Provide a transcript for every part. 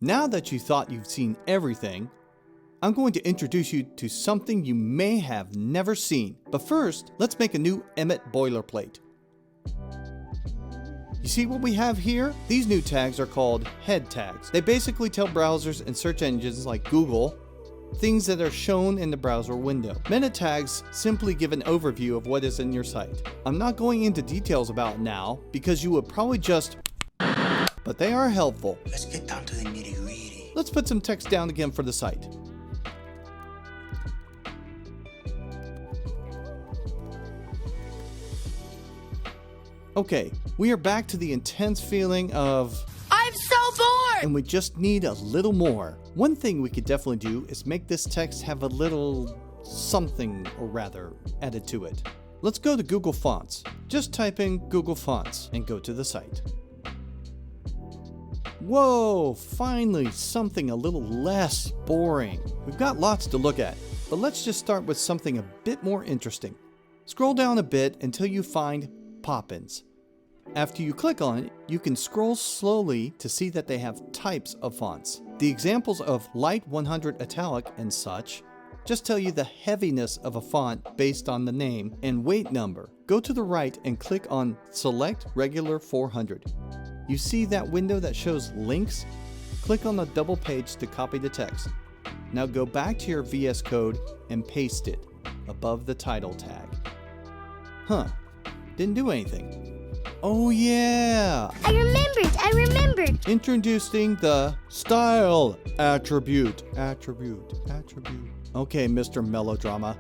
Now that you thought you've seen everything, I'm going to introduce you to something you may have never seen. But first, let's make a new Emmet boilerplate. You see what we have here? These new tags are called head tags. They basically tell browsers and search engines like Google things that are shown in the browser window. Meta tags simply give an overview of what is in your site. I'm not going into details about it now because you would probably just, but they are helpful. Let's get down to the nitty-gritty. Let's put some text down again for the site. Okay, we are back to the intense feeling of I'm so bored! And we just need a little more. One thing we could definitely do is make this text have a little something, or rather, added to it. Let's go to Google Fonts. Just type in Google Fonts and go to the site. Whoa, finally something a little less boring. We've got lots to look at, but let's just start with something a bit more interesting. Scroll down a bit until you find pop-ins. After you click on it, you can scroll slowly to see that they have types of fonts. The examples of light 100 italic and such just tell you the heaviness of a font based on the name and weight number. Go to the right and click on Select Regular 400. You see that window that shows links? Click on the double page to copy the text. Now go back to your VS Code and paste it above the title tag. Didn't do anything. Oh yeah! I remembered! Introducing the style attribute. Okay, Mr. Melodrama.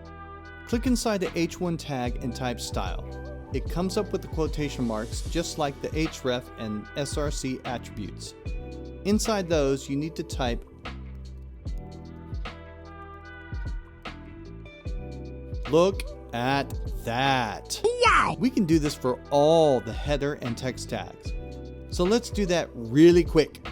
Click inside the H1 tag and type style. It comes up with the quotation marks just like the href and src attributes. Inside those, you need to type look at that. Wow! We can do this for all the header and text tags. So let's do that really quick.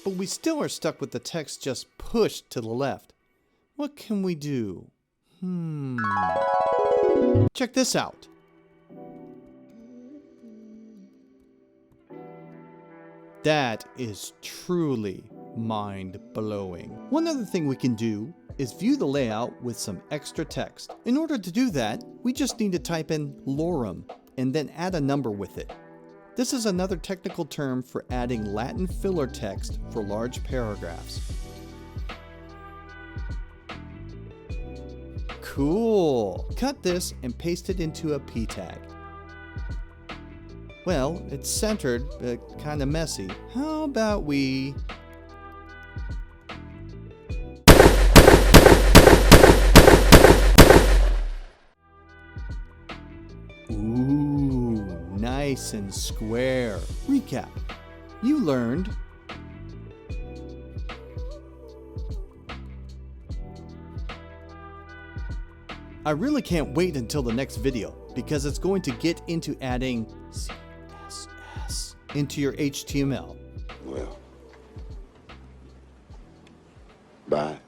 But we still are stuck with the text just pushed to the left. What can we do? Check this out. That is truly mind-blowing. One other thing we can do is view the layout with some extra text. In order to do that, we just need to type in lorem and then add a number with it. This is another technical term for adding Latin filler text for large paragraphs. Cool! Cut this and paste it into a p tag. Well, it's centered, but kind of messy. How about we... Ooh, nice and square. Recap. You learned I really can't wait until the next video because it's going to get into adding CSS into your HTML. Well, bye.